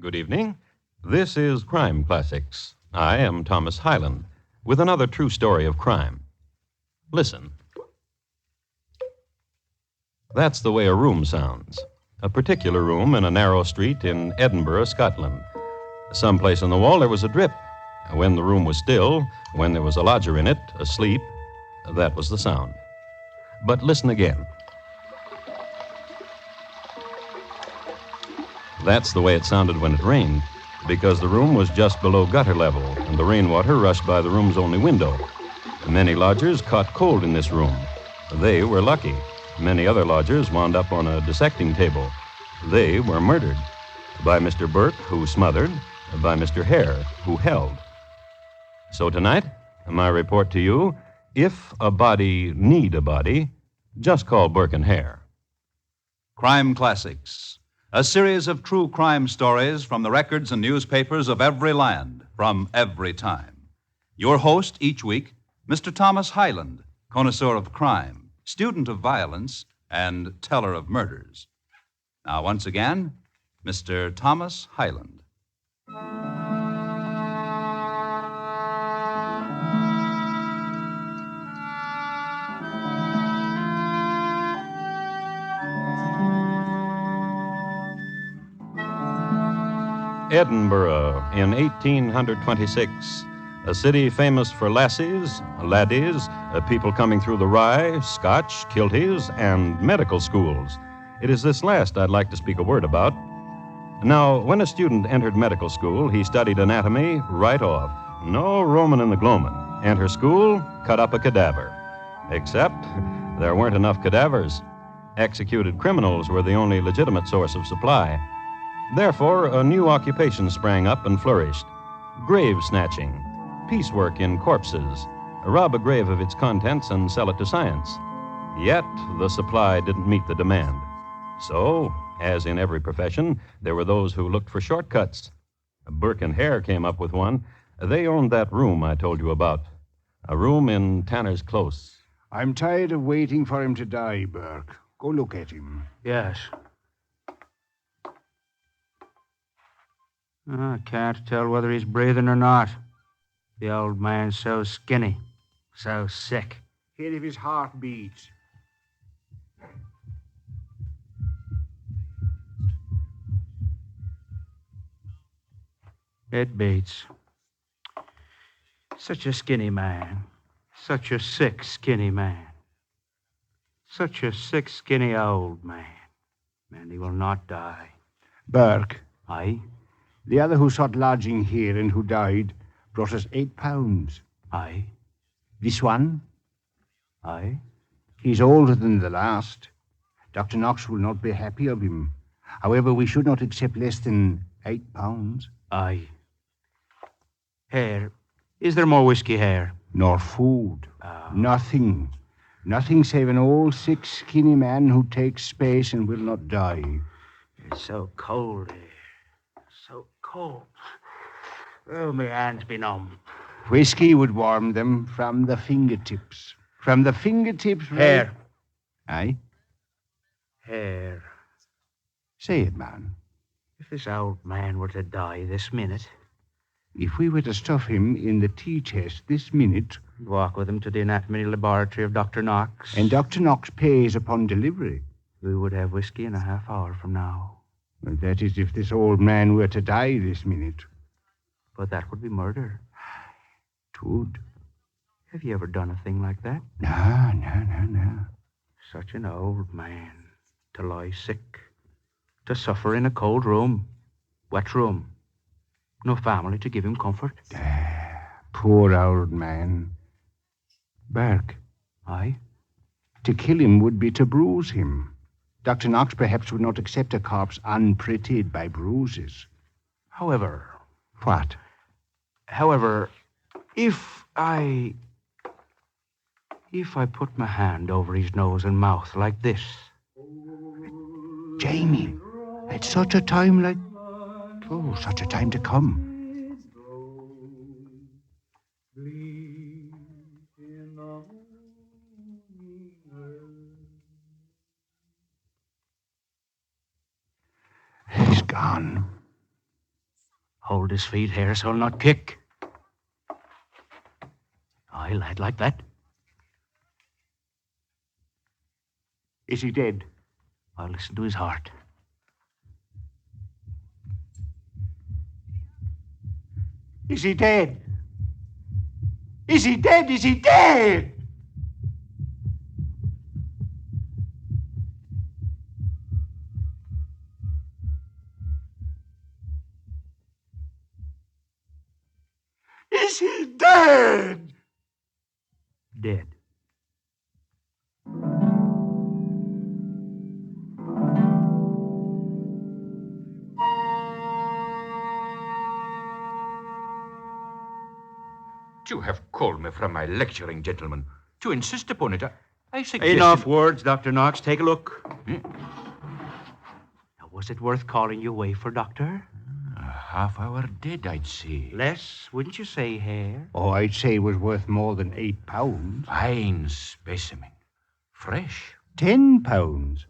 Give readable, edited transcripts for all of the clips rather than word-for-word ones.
Good evening. This is Crime Classics. I am Thomas Hyland with another true story of crime. Listen. That's the way a room sounds. A particular room in a narrow street in Edinburgh, Scotland. Someplace in the wall there was a drip. When the room was still, when there was a lodger in it, asleep, that was the sound. But listen again. That's the way it sounded when it rained, because the room was just below gutter level, and the rainwater rushed by the room's only window. Many lodgers caught cold in this room. They were lucky. Many other lodgers wound up on a dissecting table. They were murdered. By Mr. Burke, who smothered, by Mr. Hare, who held. So tonight, my report to you, if a body need a body, just call Burke and Hare. Crime Classics, a series of true crime stories from the records and newspapers of every land, from every time. Your host each week, Mr. Thomas Hyland, connoisseur of crime, student of violence, and teller of murders. Now, once again, Mr. Thomas Hyland. Edinburgh in 1826, a city famous for lassies, laddies, people coming through the rye, Scotch, kilties, and medical schools. It is this last I'd like to speak a word about. Now, when a student entered medical school, he studied anatomy right off. No Roman in the gloamin'. Enter school, cut up a cadaver. Except there weren't enough cadavers. Executed criminals were the only legitimate source of supply. Therefore, a new occupation sprang up and flourished. Grave snatching, piecework in corpses, rob a grave of its contents and sell it to science. Yet, the supply didn't meet the demand. So, as in every profession, there were those who looked for shortcuts. Burke and Hare came up with one. They owned that room I told you about. A room in Tanner's Close. I'm tired of waiting for him to die, Burke. Go look at him. Yes. I can't tell whether he's breathing or not. The old man's so skinny, so sick. Hear if his heart beats. It beats. Such a skinny man. Such a sick, skinny man. Such a sick, skinny old man. And he will not die. Burke, Aye? the other who sought lodging here and who died, brought us £8. Aye? This one, Aye? he's older than the last. Dr. Knox will not be happy of him. However, we should not accept less than £8. Aye. Hare. Is there more whiskey, Hare? Nor food. Oh. Nothing. Nothing save an old, sick, skinny man who takes space and will not die. It's so cold here. So cold. Oh, my hands be numb. Whiskey would warm them from the fingertips. From the fingertips... Hare. Aye? Hare. Say it, man. If this old man were to die this minute, If we were to stuff him in the tea chest this minute, walk with him to the anatomy laboratory of Dr. Knox, and Dr. Knox pays upon delivery, we would have whiskey in a half hour from now. well, that is if this old man were to die this minute. But that would be murder. Twould. Have you ever done a thing like that? No. Such an old man to lie sick, to suffer in a cold room, wet room. No family to give him comfort. Poor old man. Burke, Aye? to kill him would be to bruise him. Dr. Knox perhaps would not accept a corpse unprettied by bruises. However, What? if I put my hand over his nose and mouth like this. Jamie, at such a time like... Oh, such a time to come. He's gone. Hold his feet, Hare, so he'll not kick. Aye, lad, like that. Is he dead? I'll listen to his heart. Is he dead? Is he dead? Is he dead? Is he dead? Dead. You have called me from my lecturing, gentlemen. To insist upon it, I suggest... Enough words, Dr. Knox. Take a look. Now, was it worth calling you away for, Doctor? A half-hour dead, I'd say. Less, wouldn't you say, Hare? Oh, I'd say it was worth more than £8. Fine specimen. Fresh. £10.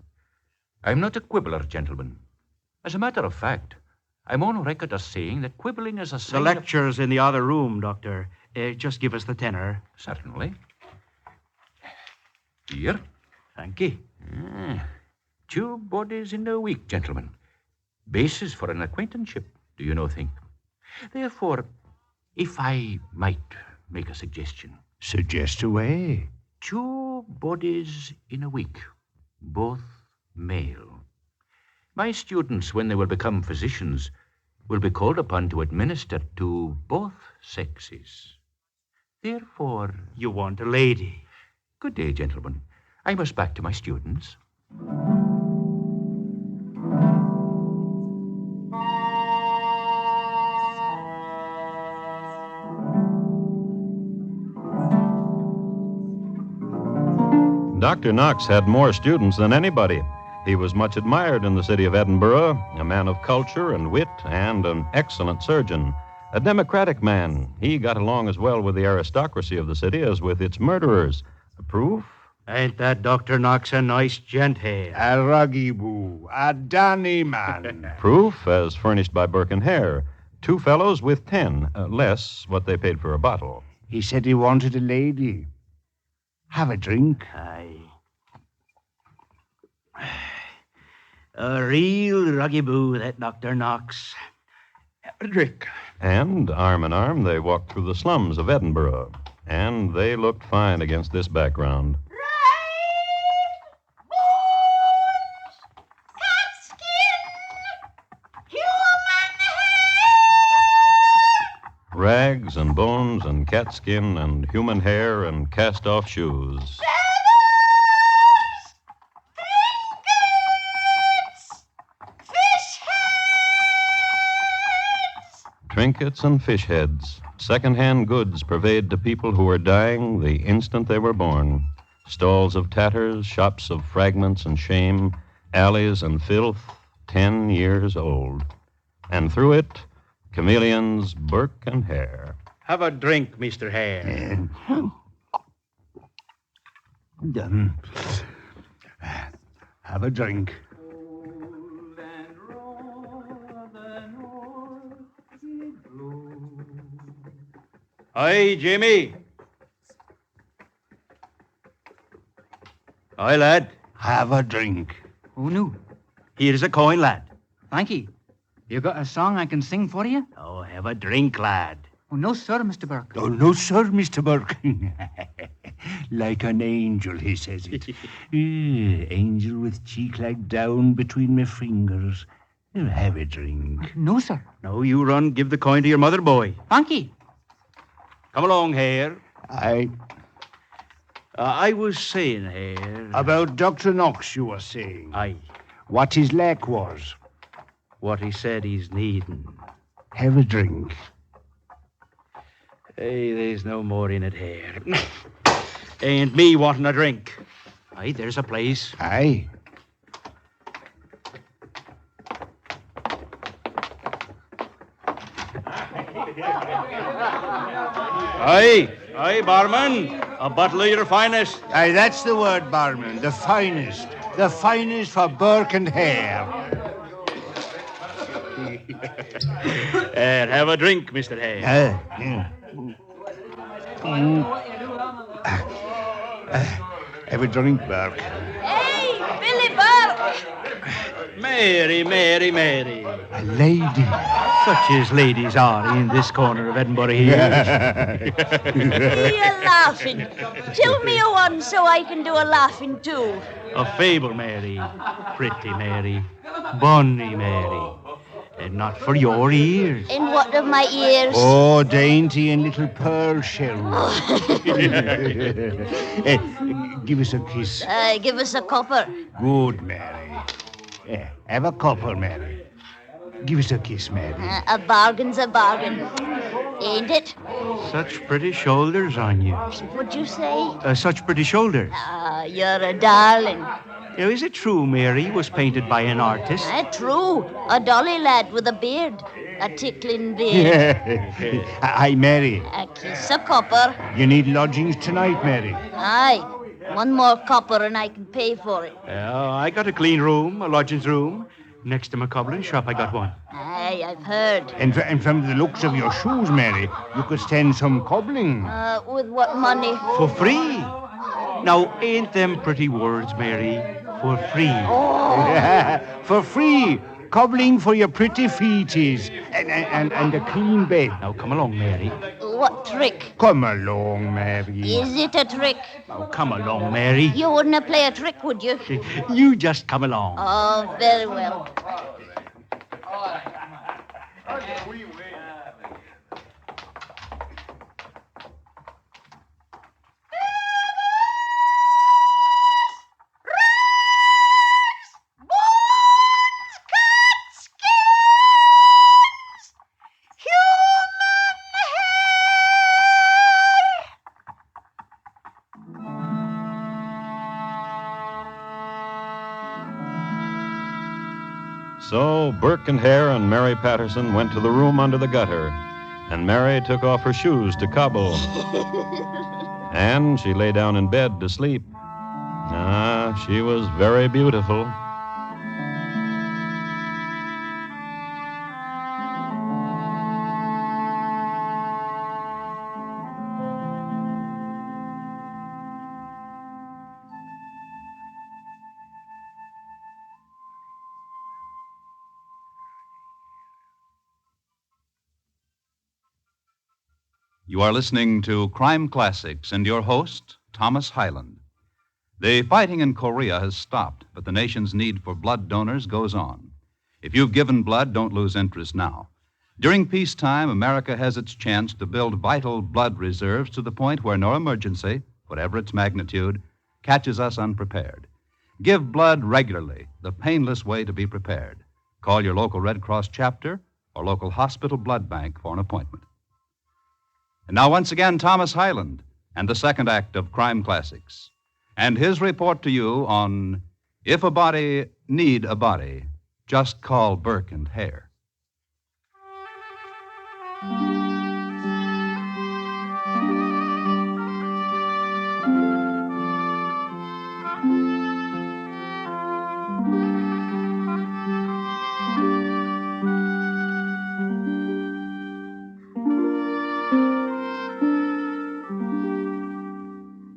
I'm not a quibbler, gentlemen. As a matter of fact, I'm on record as saying that quibbling is a The sign of... lecture's in the other room, Doctor. Just give us the tenor. Certainly. Here. Thank you. 2 bodies in a week, gentlemen. Basis for an acquaintanceship, do you know, think? Therefore, if I might make a suggestion. Suggest away. 2 bodies in a week, both male. My students, when they will become physicians, will be called upon to administer to both sexes. Therefore... You want a lady. Good day, gentlemen. I must back to my students. Dr. Knox had more students than anybody. He was much admired in the city of Edinburgh, a man of culture and wit and an excellent surgeon. A democratic man, he got along as well with the aristocracy of the city as with its murderers. A proof? Ain't that Dr. Knox a nice gent, Hare? A ruggy-boo, a Danny man. Proof, as furnished by Burke and Hare. 2 fellows with 10, less what they paid for a bottle. He said he wanted a lady. Have a drink. Aye. A real ruggy-boo, that Dr. Knox. Have a drink. And, arm in arm, they walked through the slums of Edinburgh. And they looked fine against this background. Rags and bones and cat skin and human hair and cast-off shoes. Trinkets and fish heads. Second-hand goods purveyed to people who were dying the instant they were born. Stalls of tatters, shops of fragments and shame, alleys and filth, 10 years old. And through it, chameleons Burke and Hare. Have a drink, Mr. Hare. Have a drink. Aye, Jimmy. Aye, lad. Have a drink. Oh, no. Here's a coin, lad. Thank you. You got a song I can sing for you? Oh, have a drink, lad. Oh, no, sir, Mr. Burke. Oh, no, sir, Mr. Burke. Like an angel, he says it. Angel with cheek like down between my fingers. Have a drink. No, sir. No, you run, give the coin to your mother, boy. Thank you. Come along, Hare. I... I was saying, Hare... About Dr. Knox, you were saying. Aye. What his lack was. What he said he's needing. Have a drink. Hey, there's no more in it, Hare. Ain't me wanting a drink. Aye, there's a place. Aye. Aye, barman. A bottle of your finest. Aye, that's the word, barman. The finest. The finest for Burke and Hare. Have a drink, Mr. Hare. Have a drink, Burke. Hey, Billy Burke! Mary, Mary, Mary. A lady. Such as ladies are in this corner of Edinburgh here. You're laughing. Tell me a one so I can do a laughing too. A fable, Mary. Pretty Mary. Bonny Mary. And not for your ears. And what of my ears? Oh, dainty and little pearl shells. Give us a kiss. Give us a copper. Good, Mary. Have a copper, Mary. Give us a kiss, Mary. A bargain's a bargain. Ain't it? Such pretty shoulders on you. What'd you say? Such pretty shoulders. You're a darling. Now, is it true Mary was painted by an artist? True. A dolly lad with a beard. A tickling beard. Aye, Mary. A kiss a copper. You need lodgings tonight, Mary. Aye. One more copper and I can pay for it. I got a clean room, a lodgings room. Next to my cobbling shop, I got one. Aye, I've heard. And from the looks of your shoes, Mary, you could stand some cobbling. With what money? For free. Now, ain't them pretty words, Mary? For free. For free. Cobbling for your pretty feeties. And a clean bed. Now, come along, Mary. What trick? Come along, Mary. Is it a trick? Now, come along, Mary. You wouldn't play a trick, would you? You just come along. Oh, very well. So Burke and Hare and Mary Patterson went to the room under the gutter, and Mary took off her shoes to cobble. And she lay down in bed to sleep. She was very beautiful. You are listening to Crime Classics and your host, Thomas Hyland. The fighting in Korea has stopped, but the nation's need for blood donors goes on. If you've given blood, don't lose interest now. During peacetime, America has its chance to build vital blood reserves to the point where no emergency, whatever its magnitude, catches us unprepared. Give blood regularly, the painless way to be prepared. Call your local Red Cross chapter or local hospital blood bank for an appointment. And now, once again, Thomas Hyland and the second act of Crime Classics, and his report to you on If a Body Need a Body, Just Call Burke and Hare.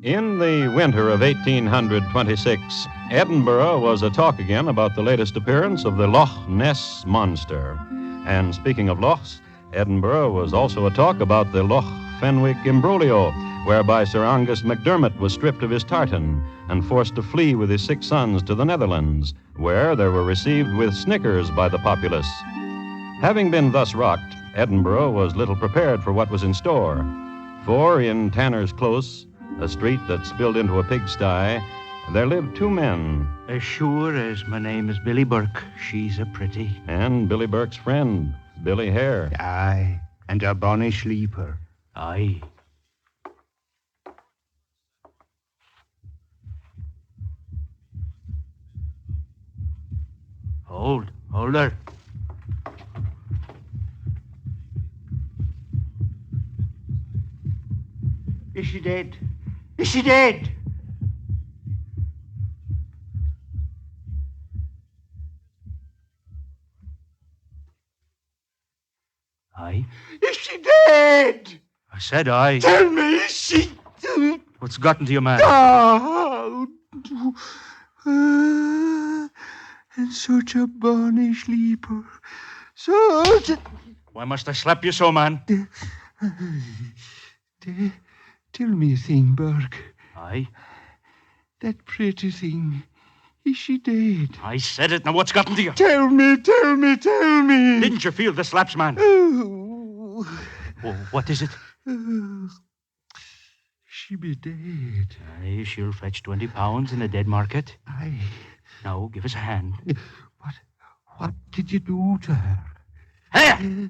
In the winter of 1826, Edinburgh was a-talk again about the latest appearance of the Loch Ness Monster. And speaking of lochs, Edinburgh was also a-talk about the Loch Fenwick imbroglio, whereby Sir Angus MacDermot was stripped of his tartan and forced to flee with his 6 sons to the Netherlands, where they were received with snickers by the populace. Having been thus rocked, Edinburgh was little prepared for what was in store. For in Tanner's Close, a street that spilled into a pigsty, there lived 2 men. As sure as my name is Billy Burke, she's a pretty. And Billy Burke's friend, Billy Hare. Aye, and a bonny sleeper. Aye. Hold her. Is she dead? Is she dead? Aye? Is she dead? I said aye. Tell me, is she... What's gotten to you, man? Oh, and such a bonny sleeper. Such a... Why must I slap you so, man? Tell me a thing, Burke. Aye? That pretty thing, is she dead? I said it. Now what's gotten to you? Tell me. Didn't you feel the slaps, man? Oh, What is it? she be dead. Aye, she'll fetch 20 pounds in a dead market. Aye. Now, give us a hand. What did you do to her? Hare!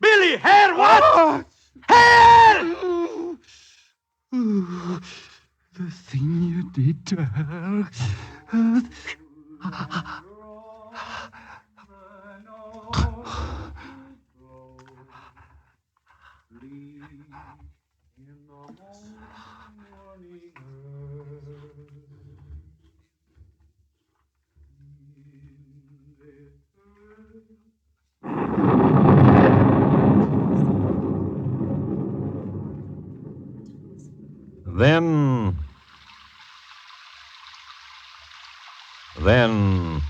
Billy, Hare, what? Oh, Hare! oh, the thing you did to her. Then,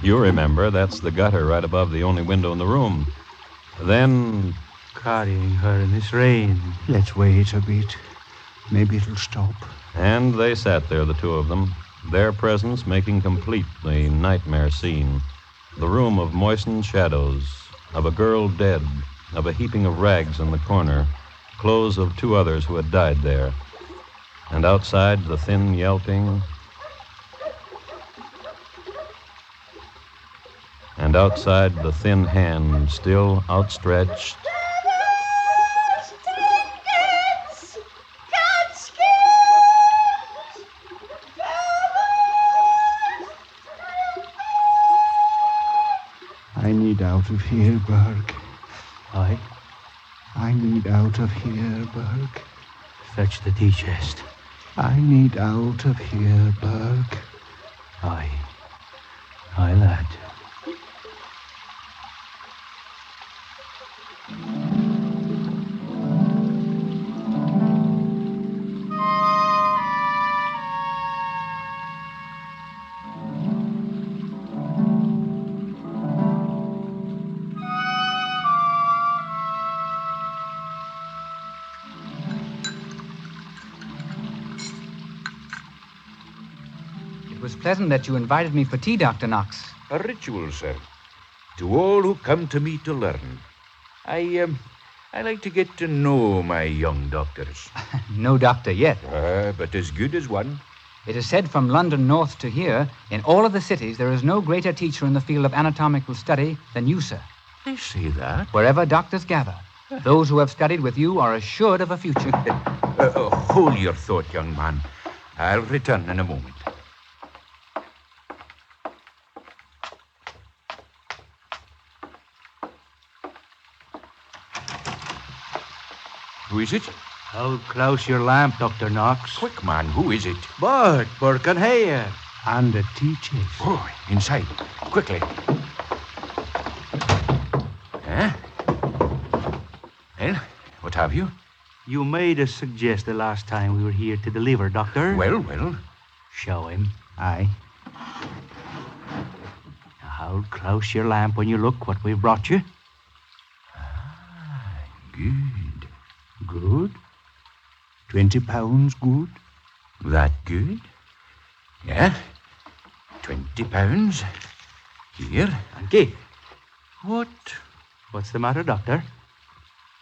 you remember, that's the gutter right above the only window in the room. Then, Carrying her in this rain. Let's wait a bit. Maybe it'll stop. and they sat there, the two of them, their presence making complete the nightmare scene. The room of moistened shadows, of a girl dead, of a heaping of rags in the corner, clothes of two others who had died there. And outside, the thin yelping. And outside, the thin hand still outstretched. I need out of here, Burke. Aye? I need out of here, Burke. Fetch the tea chest. I need out of here, Burke. Aye. Aye, lad. It was pleasant that you invited me for tea, Dr. Knox. A ritual, sir. To all who come to me to learn. I like to get to know my young doctors. No doctor yet. But as good as one. It is said from London north to here, in all of the cities, there is no greater teacher in the field of anatomical study than you, sir. They say that. Wherever doctors gather, those who have studied with you are assured of a future. Hold your thought, young man. I'll return in a moment. Who is it? How close your lamp, Dr. Knox? Quick, man. Who is it? Burke and Hare. And the teachers. Oh, inside. Quickly. Huh? Well, what have you? You made us suggest the last time we were here to deliver, Doctor. Well. Show him. Aye. Now, hold close your lamp when you look what we've brought you. Good. Good. 20 pounds good. That good? Yeah. 20 pounds. Here. Thank you. What? What's the matter, Doctor?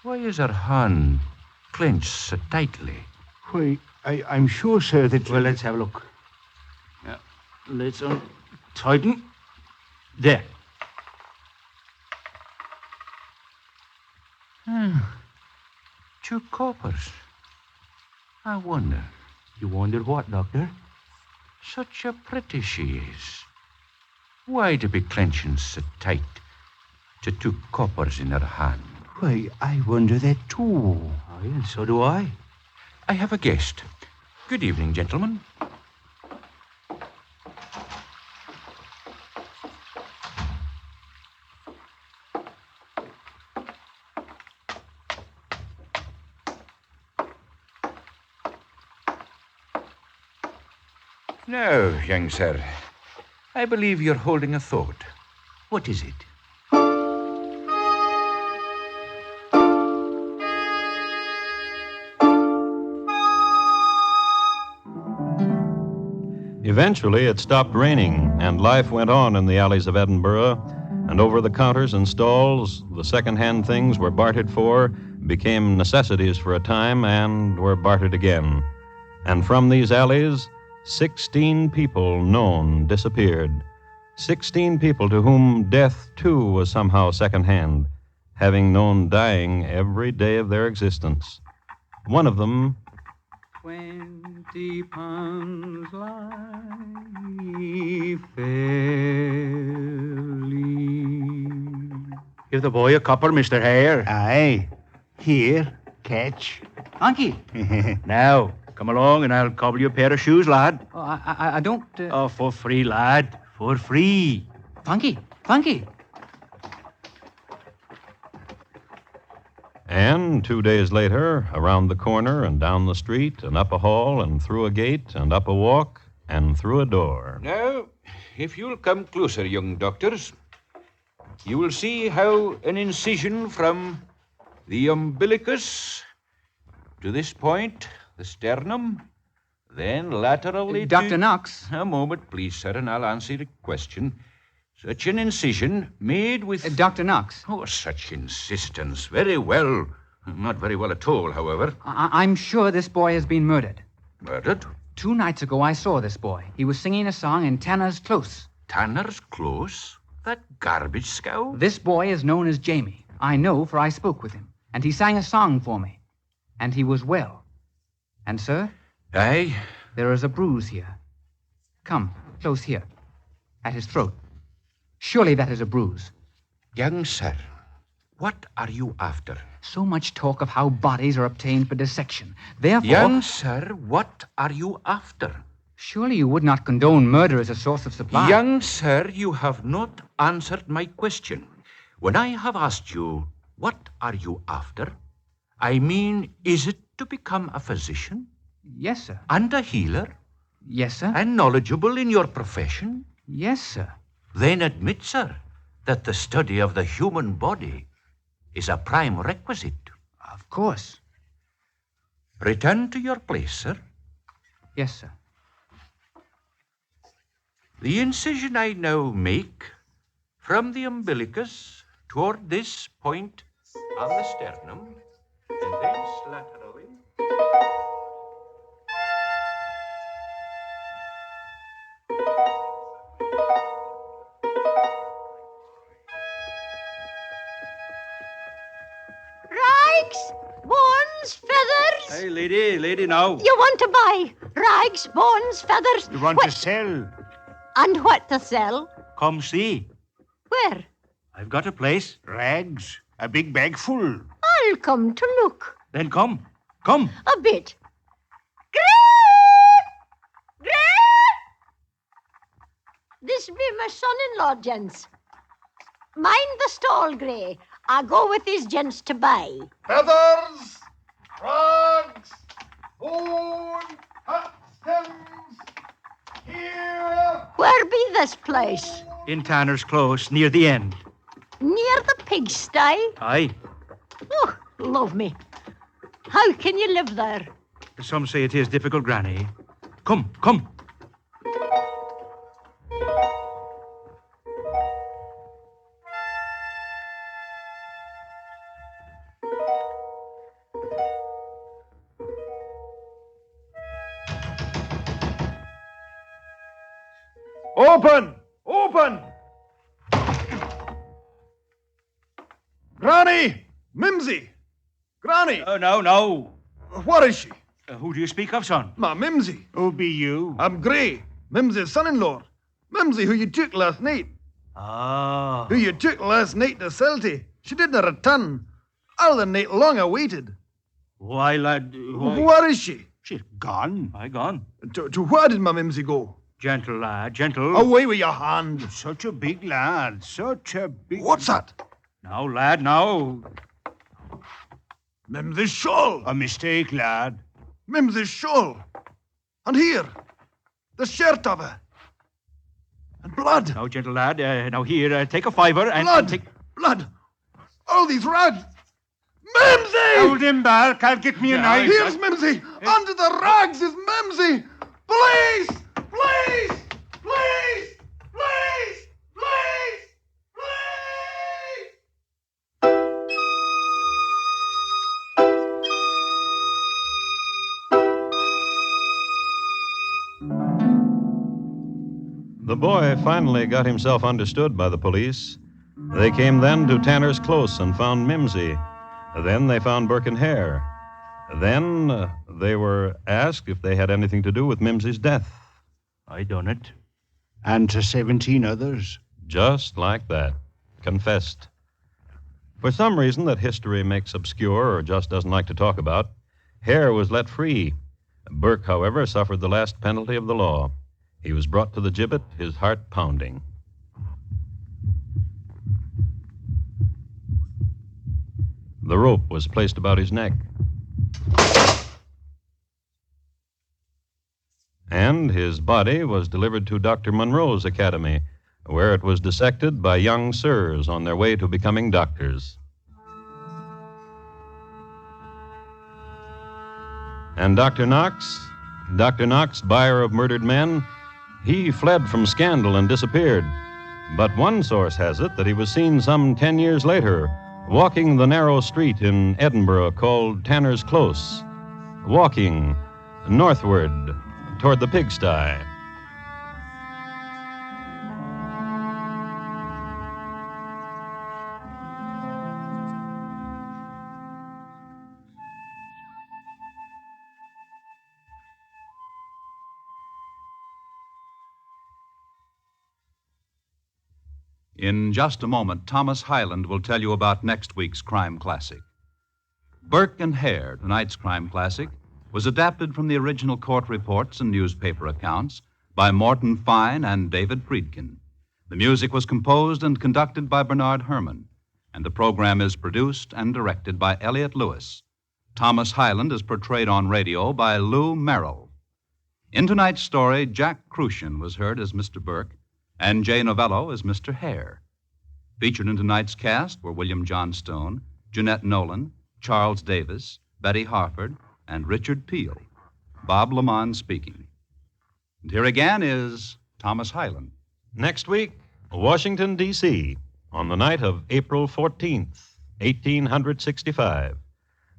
Why is her hand clenched so tightly? Why, I'm sure, sir, that... Well, let's have a look. Yeah. Let's tighten. There. Two coppers. I wonder. You wonder what, Doctor? Such a pretty she is. Why to be clenching so tight to two coppers in her hand? Why, I wonder that too. Aye, and so do I. I have a guest. Good evening, gentlemen. Now, young sir, I believe you're holding a thought. What is it? Eventually, it stopped raining, and life went on in the alleys of Edinburgh. And over the counters and stalls, the second-hand things were bartered for, became necessities for a time, and were bartered again. And from these alleys, 16 people known disappeared. 16 people to whom death, too, was somehow second-hand, having known dying every day of their existence. One of them... 20 pounds lie fairly. Give the boy a copper, Mr. Hare. Aye. Here, catch. Unky. Now, come along and I'll cobble you a pair of shoes, lad. Oh, I don't... Oh, for free, lad. For free. Funky. And 2 days later, around the corner and down the street and up a hall and through a gate and up a walk and through a door. Now, if you'll come closer, young doctors, you will see how an incision from the umbilicus to this point, the sternum, then laterally Dr. to... Knox. A moment, please, sir, and I'll answer the question. Such an incision made with... Dr. Knox. Oh, such insistence. Very well. Not very well at all, however. I'm sure this boy has been murdered. Murdered? 2 nights ago, I saw this boy. He was singing a song in Tanner's Close. Tanner's Close? That garbage scow? This boy is known as Jamie. I know, for I spoke with him. And he sang a song for me. And he was well. And, sir? Aye? There is a bruise here. Come, close here. At his throat. Surely that is a bruise. Young sir, what are you after? So much talk of how bodies are obtained for dissection. Therefore... Young sir, what are you after? Surely you would not condone murder as a source of supply. Young sir, you have not answered my question. When I have asked you, what are you after? I mean, is it to become a physician? Yes, sir. And a healer? Yes, sir. And knowledgeable in your profession? Yes, sir. Then admit, sir, that the study of the human body is a prime requisite. Of course. Return to your place, sir. Yes, sir. The incision I now make from the umbilicus toward this point on the sternum, and thence laterally. Rags, bones, feathers. Hey, lady now. You want to buy rags, bones, feathers? You want to sell? And what to sell? Come see. Where? I've got a place. Rags. A big bag full. I'll come to look. Then come. Come. A bit. Gray! This be my son-in-law, gents. Mind the stall, Gray. I'll go with these gents to buy. Feathers, rags, bone, hot stems, here. Where be this place? In Tanner's Close, near the end. Near the pigsty? Aye. Oh, love me. How can you live there? Some say it is difficult, Granny. Come. Open! Granny! Mimsy! Granny! No. What is she? Who do you speak of, son? Ma Mimsy. Who be you? I'm Gray, Mimsy's son-in-law. Mimsy, who you took last night. Ah. Who you took last night to Celty. She didn't return. All the night long I waited. Why, lad? Where is she? She's gone. I gone. To where did my Mimsy go? Gentle, lad, gentle. Away with your hand. Such a big lad. Such a big... What's that? Now, lad, now. Mimsy's shawl. A mistake, lad. Mimsy's shawl. And here, The shirt of her. And blood. Now, gentle lad, now here, take a fiver and... Blood! Take... Blood! All these rags! Mimsy! Hold him, Burke. I'll get me a knife. Here's Mimsy! Under the rags is Mimsy! Police! Police! Police! Police! Police! Police! The boy finally got himself understood by the police. They came then to Tanner's Close and found Mimsy. Then they found Burke and Hare. Then they were asked if they had anything to do with Mimsy's death. I done it. And to 17 others. Just like that. Confessed. For some reason that history makes obscure or just doesn't like to talk about, Hare was let free. Burke, however, suffered the last penalty of the law. He was brought to the gibbet, his heart pounding. The rope was placed about his neck. And his body was delivered to Dr. Monroe's academy, where it was dissected by young sirs on their way to becoming doctors. And Dr. Knox, buyer of murdered men, he fled from scandal and disappeared. But one source has it that he was seen some 10 years later, walking the narrow street in Edinburgh called Tanner's Close, walking northward toward the pigsty. In just a moment, Thomas Hyland will tell you about next week's crime classic. Burke and Hare, tonight's crime classic, was adapted from the original court reports and newspaper accounts by Morton Fine and David Friedkin. The music was composed and conducted by Bernard Herrmann, and the program is produced and directed by Elliott Lewis. Thomas Hyland is portrayed on radio by Lou Merrill. In tonight's story, Jack Crucian was heard as Mr. Burke, and Jay Novello as Mr. Hare. Featured in tonight's cast were William Johnstone, Jeanette Nolan, Charles Davis, Betty Harford, and Richard Peel. Bob Lamont speaking. And here again is Thomas Hyland. Next week, Washington, D.C., on the night of April 14th, 1865.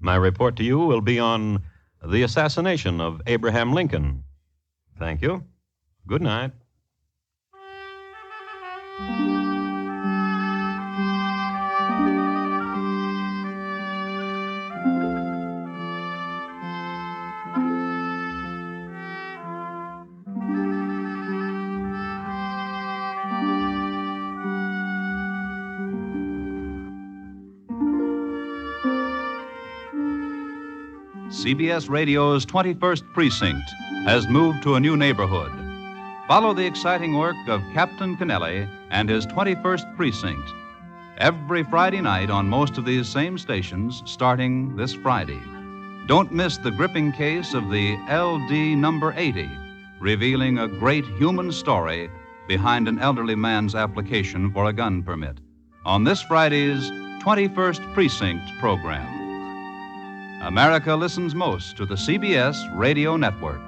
My report to you will be on the assassination of Abraham Lincoln. Thank you. Good night. CBS Radio's 21st Precinct has moved to a new neighborhood. Follow the exciting work of Captain Kennelly and his 21st Precinct every Friday night on most of these same stations starting this Friday. Don't miss the gripping case of the LD number 80, revealing a great human story behind an elderly man's application for a gun permit on this Friday's 21st Precinct program. America listens most to the CBS Radio Network.